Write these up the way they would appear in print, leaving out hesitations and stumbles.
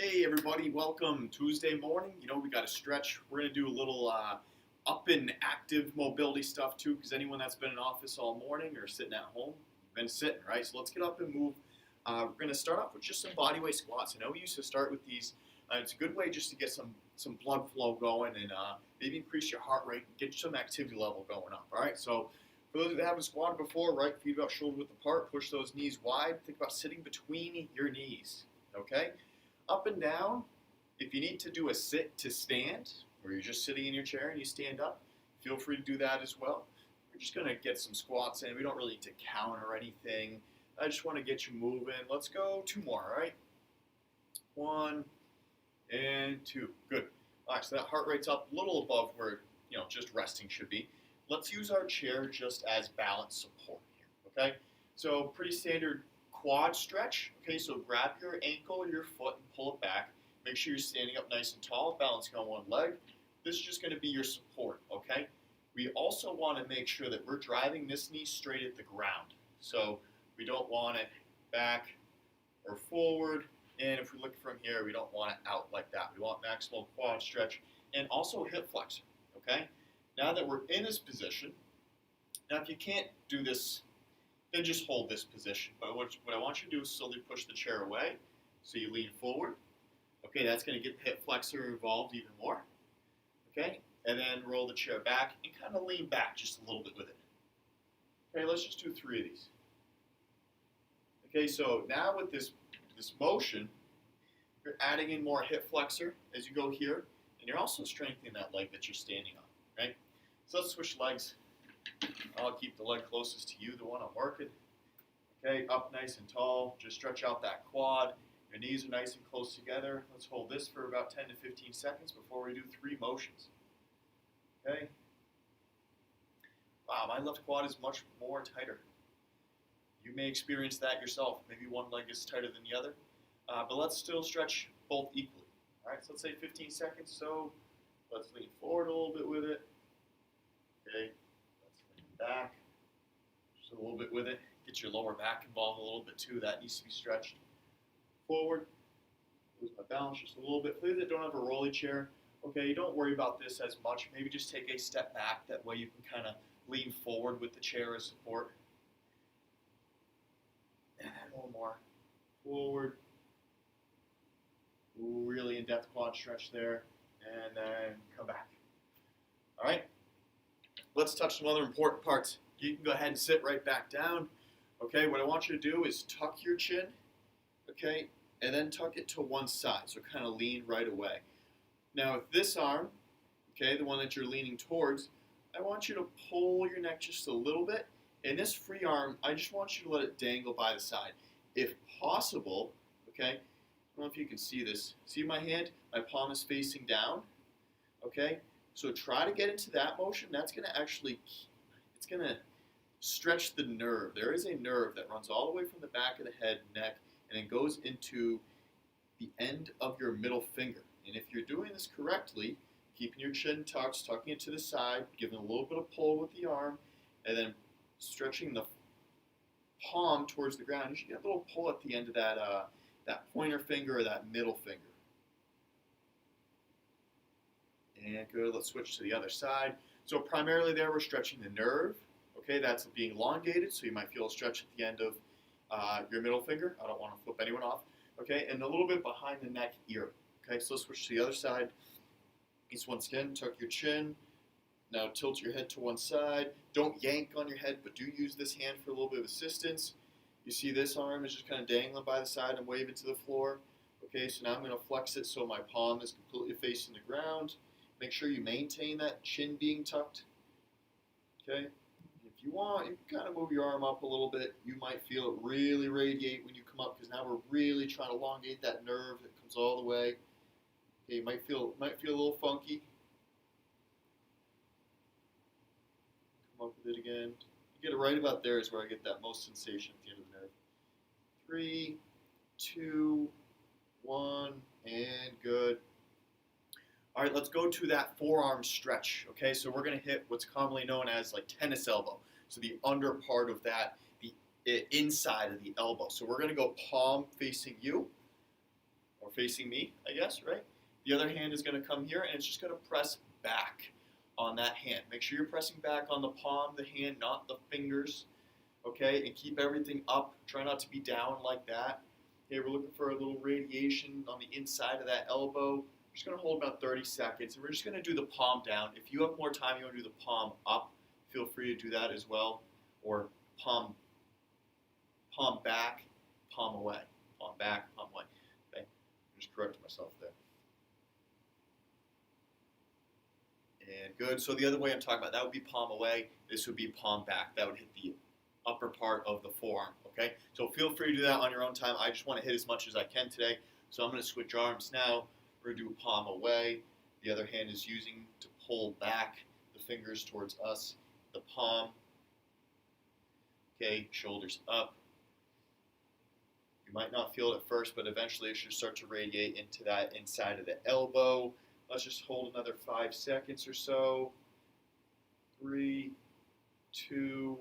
Hey everybody, welcome Tuesday morning. We got a stretch. We're going to do a little up and active mobility stuff too, because anyone that's been in office all morning or sitting at home, been sitting, right? So let's get up and move. We're going to start off with just some bodyweight squats. I know we used to start with these. It's a good way just to get some blood flow going and maybe increase your heart rate and get some activity level going up, all right? So for those that haven't squatted before, right feet about shoulder width apart, push those knees wide. Think about sitting between your knees, okay? Up and down. If you need to do a sit to stand, where you're just sitting in your chair and you stand up, feel free to do that as well. We're just going to get some squats in. We don't really need to count or anything. I just want to get you moving. Let's go two more, all right? 1 and 2. Good. All right, so that heart rate's up a little above where, just resting should be. Let's use our chair just as balance support here, okay? So pretty standard quad stretch. Okay, so grab your ankle or your foot and pull it back. Make sure you're standing up nice and tall, balancing on one leg. This is just going to be your support, okay? We also want to make sure that we're driving this knee straight at the ground. So we don't want it back or forward. And if we look from here, we don't want it out like that. We want maximal quad stretch and also hip flexor, okay? Now that we're in this position, now if you can't do this, then just hold this position. But what I want you to do is slowly push the chair away. So you lean forward. Okay, that's going to get the hip flexor involved even more. Okay, and then roll the chair back and kind of lean back just a little bit with it. Okay, let's just do 3 of these. Okay, so now with this motion, you're adding in more hip flexor as you go here, and you're also strengthening that leg that you're standing on. Right? So let's switch legs. I'll keep the leg closest to you, the one I'm working. Okay, up nice and tall. Just stretch out that quad. Your knees are nice and close together. Let's hold this for about 10 to 15 seconds before we do 3 motions. Okay. Wow, my left quad is much more tighter. You may experience that yourself. Maybe one leg is tighter than the other. But let's still stretch both equally. All right, so let's say 15 seconds. So let's lean forward a little bit with it. Okay. Back, just a little bit with it. Get your lower back involved a little bit too. That needs to be stretched. Forward, lose my balance just a little bit. For those that don't have a rolly chair, okay, you don't worry about this as much. Maybe just take a step back. That way you can kind of lean forward with the chair as support. And then one more. Forward. Ooh, really in-depth quad stretch there. And then come back. All right. Let's touch some other important parts. You can go ahead and sit right back down. Okay, what I want you to do is tuck your chin, okay, and then tuck it to one side, so kind of lean right away. Now with this arm, okay, the one that you're leaning towards, I want you to pull your neck just a little bit. And this free arm, I just want you to let it dangle by the side. If possible, okay, I don't know if you can see this. See my hand? My palm is facing down, okay? So try to get into that motion. That's going to actually, it's going to stretch the nerve. There is a nerve that runs all the way from the back of the head, neck, and it goes into the end of your middle finger. And if you're doing this correctly, keeping your chin tucked, tucking it to the side, giving a little bit of pull with the arm, and then stretching the palm towards the ground, you should get a little pull at the end of that pointer finger or that middle finger. And good, let's switch to the other side. So primarily there we're stretching the nerve. Okay, that's being elongated, so you might feel a stretch at the end of your middle finger. I don't want to flip anyone off. Okay, and a little bit behind the neck ear. Okay, so let's switch to the other side. Once again, tuck your chin. Now tilt your head to one side. Don't yank on your head, but do use this hand for a little bit of assistance. You see this arm is just kind of dangling by the side and waving to the floor. Okay, so now I'm going to flex it so my palm is completely facing the ground. Make sure you maintain that chin being tucked. Okay? If you want, you can kind of move your arm up a little bit. You might feel it really radiate when you come up because now we're really trying to elongate that nerve that comes all the way. Okay, you might feel a little funky. Come up with it again. You get it right about there is where I get that most sensation at the end of the nerve. 3, 2, 1, and good. All right, let's go to that forearm stretch, okay? So we're going to hit what's commonly known as like tennis elbow. So the under part of that, the inside of the elbow. So we're going to go palm facing you, or facing me, I guess, right? The other hand is going to come here, and it's just going to press back on that hand. Make sure you're pressing back on the palm of the hand, not the fingers, okay? And keep everything up. Try not to be down like that. Okay, we're looking for a little radiation on the inside of that elbow. We're just going to hold about 30 seconds, and we're just going to do the palm down. If you have more time, you want to do the palm up, feel free to do that as well, or palm back, palm away, palm back, palm away. Okay, just correct myself there. And good. So the other way I'm talking about, that would be palm away. This would be palm back. That would hit the upper part of the forearm. Okay, so feel free to do that on your own time. I just want to hit as much as I can today. So I'm going to switch arms now. We're going to do palm away. The other hand is using to pull back the fingers towards us. The palm. Okay, shoulders up. You might not feel it at first, but eventually it should start to radiate into that inside of the elbow. Let's just hold another 5 seconds or so. 3, 2,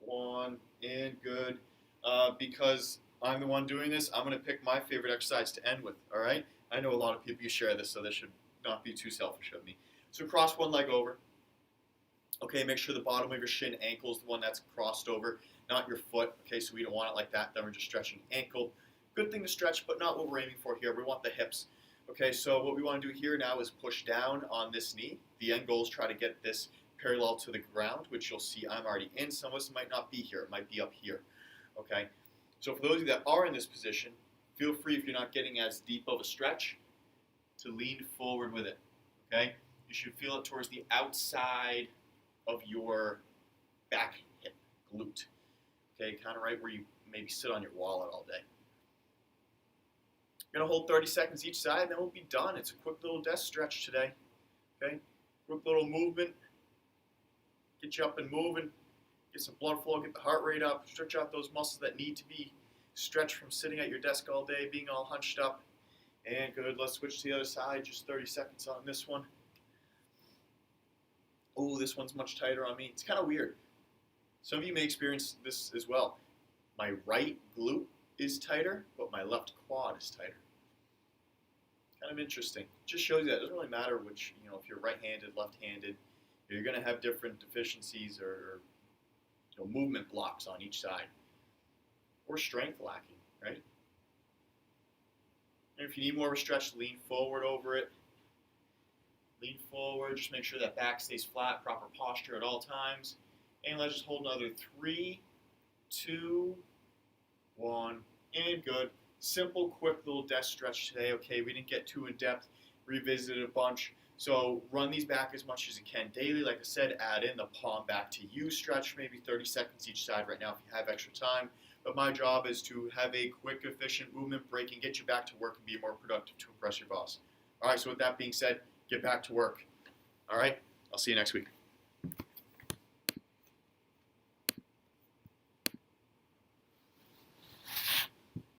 1, and good. Because I'm the one doing this, I'm going to pick my favorite exercise to end with, all right? I know a lot of people, you share this, so this should not be too selfish of me. So cross one leg over. Okay, make sure the bottom of your shin ankle is the one that's crossed over, not your foot. Okay, so we don't want it like that. Then we're just stretching ankle. Good thing to stretch, but not what we're aiming for here. We want the hips. Okay, so what we want to do here now is push down on this knee. The end goal is try to get this parallel to the ground, which you'll see I'm already in. Some of us might not be here. It might be up here. Okay, so for those of you that are in this position, feel free, if you're not getting as deep of a stretch, to lean forward with it. Okay, you should feel it towards the outside of your back hip, glute. Okay, kind of right where you maybe sit on your wallet all day. You're going to hold 30 seconds each side, and then we'll be done. It's a quick little desk stretch today. Okay, quick little movement. Get you up and moving. Get some blood flow, get the heart rate up, stretch out those muscles that need to be stretched from sitting at your desk all day, being all hunched up. And good, let's switch to the other side, just 30 seconds on this one. Oh, this one's much tighter on me. It's kind of weird. Some of you may experience this as well. My right glute is tighter, but my left quad is tighter. Kind of interesting. Just shows you that it doesn't really matter which, if you're right-handed, left-handed, you're going to have different deficiencies or movement blocks on each side, or strength lacking, right? And if you need more of a stretch, lean forward over it. Lean forward, just make sure that back stays flat, proper posture at all times. And let's just hold another 3, 2, 1, and good. Simple, quick little desk stretch today. Okay, we didn't get too in depth, revisited a bunch. So run these back as much as you can daily. Like I said, add in the palm back to you stretch, maybe 30 seconds each side right now if you have extra time. But my job is to have a quick, efficient movement break and get you back to work and be more productive to impress your boss. All right, so with that being said, get back to work. All right, I'll see you next week.